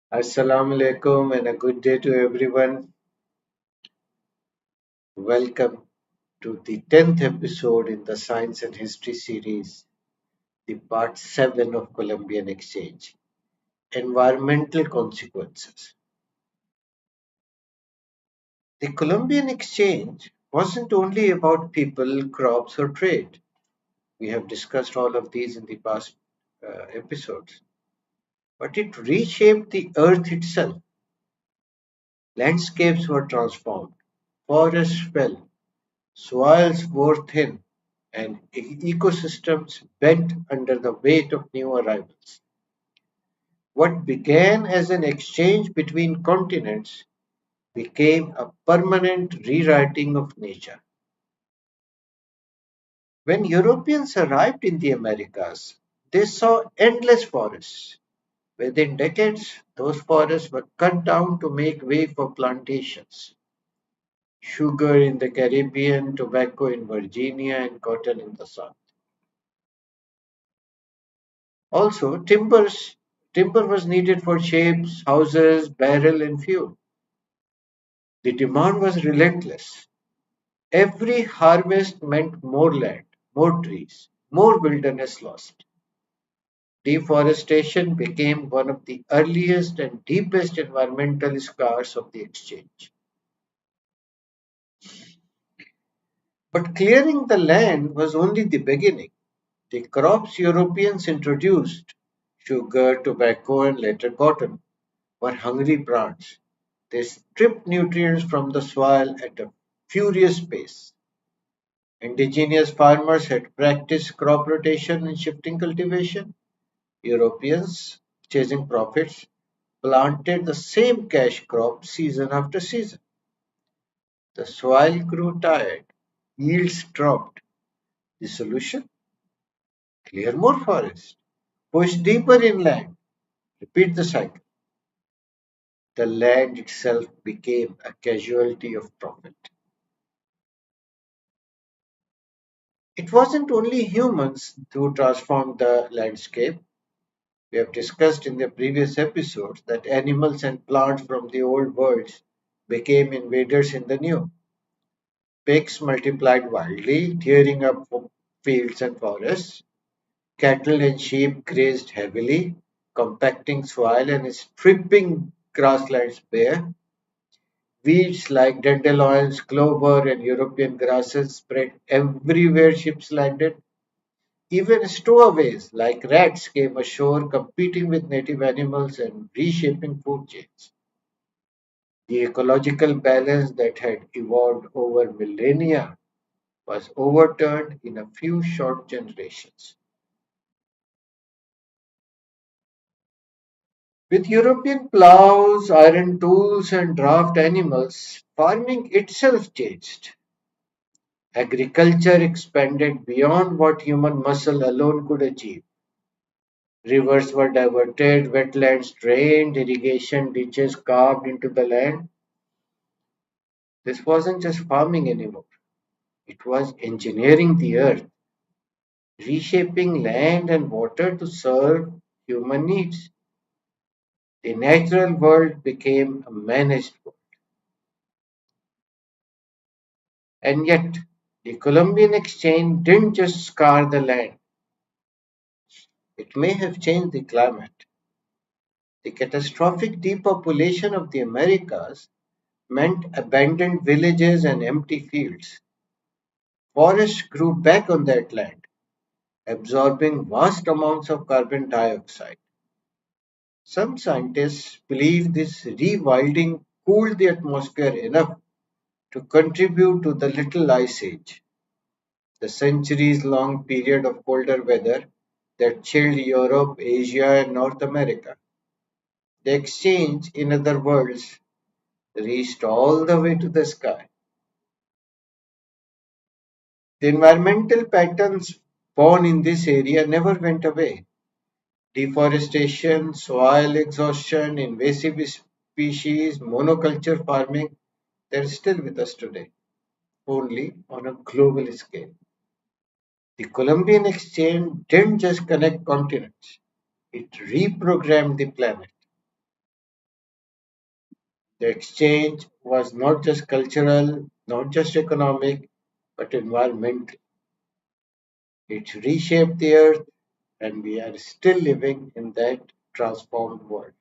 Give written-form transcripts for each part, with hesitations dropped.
Assalamu alaikum and a good day to everyone. Welcome to the 10th episode in the Science and History series, the part 7 of Columbian Exchange Environmental Consequences. The Columbian Exchange wasn't only about people, crops, or trade. We have discussed all of these in the past episodes, but it reshaped the earth itself. Landscapes were transformed, forests fell, soils wore thin, and ecosystems bent under the weight of new arrivals. What began as an exchange between continents became a permanent rewriting of nature. When Europeans arrived in the Americas, they saw endless forests. Within decades, those forests were cut down to make way for plantations. Sugar in the Caribbean, tobacco in Virginia, and cotton in the South. Also, timber was needed for shapes, houses, barrel, and fuel. The demand was relentless. Every harvest meant more land, more trees, more wilderness lost. Deforestation became one of the earliest and deepest environmental scars of the exchange. But clearing the land was only the beginning. The crops Europeans introduced, sugar, tobacco, and later cotton, were hungry plants. They stripped nutrients from the soil at a furious pace. Indigenous farmers had practiced crop rotation and shifting cultivation. Europeans, chasing profits, planted the same cash crop season after season. The soil grew tired, yields dropped. The solution? Clear more forest, push deeper inland, repeat the cycle. The land itself became a casualty of profit. It wasn't only humans who transformed the landscape. We have discussed in the previous episodes that animals and plants from the old worlds became invaders in the new. Pigs multiplied wildly, tearing up fields and forests. Cattle and sheep grazed heavily, compacting soil and stripping grasslands bare. Weeds like dandelions, clover, and European grasses spread everywhere ships landed. Even stowaways like rats came ashore, competing with native animals and reshaping food chains. The ecological balance that had evolved over millennia was overturned in a few short generations. With European plows, iron tools, and draft animals, farming itself changed. Agriculture expanded beyond what human muscle alone could achieve. Rivers were diverted, wetlands drained, irrigation ditches carved into the land. This wasn't just farming anymore, it was engineering the earth, reshaping land and water to serve human needs. The natural world became a managed world. And yet, the Columbian Exchange didn't just scar the land, it may have changed the climate. The catastrophic depopulation of the Americas meant abandoned villages and empty fields. Forests grew back on that land, absorbing vast amounts of carbon dioxide. Some scientists believe this rewilding cooled the atmosphere enough to contribute to the Little Ice Age, the centuries long period of colder weather that chilled Europe, Asia, and North America. The exchange, in other words, reached all the way to the sky. The environmental patterns born in this area never went away. Deforestation, soil exhaustion, invasive species, monoculture farming, they're still with us today, only on a global scale. The Columbian Exchange didn't just connect continents, it reprogrammed the planet. The exchange was not just cultural, not just economic, but environmental. It reshaped the earth, and we are still living in that transformed world.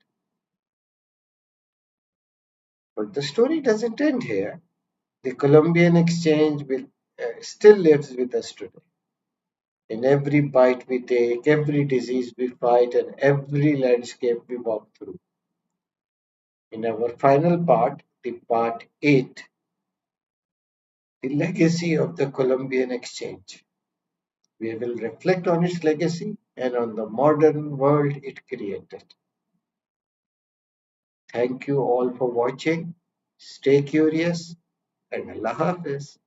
But the story doesn't end here. The Columbian Exchange still lives with us today. In every bite we take, every disease we fight, and every landscape we walk through. In our final part, the part 8, the legacy of the Columbian Exchange. We will reflect on its legacy and on the modern world it created. Thank you all for watching. Stay curious and Allah Hafiz.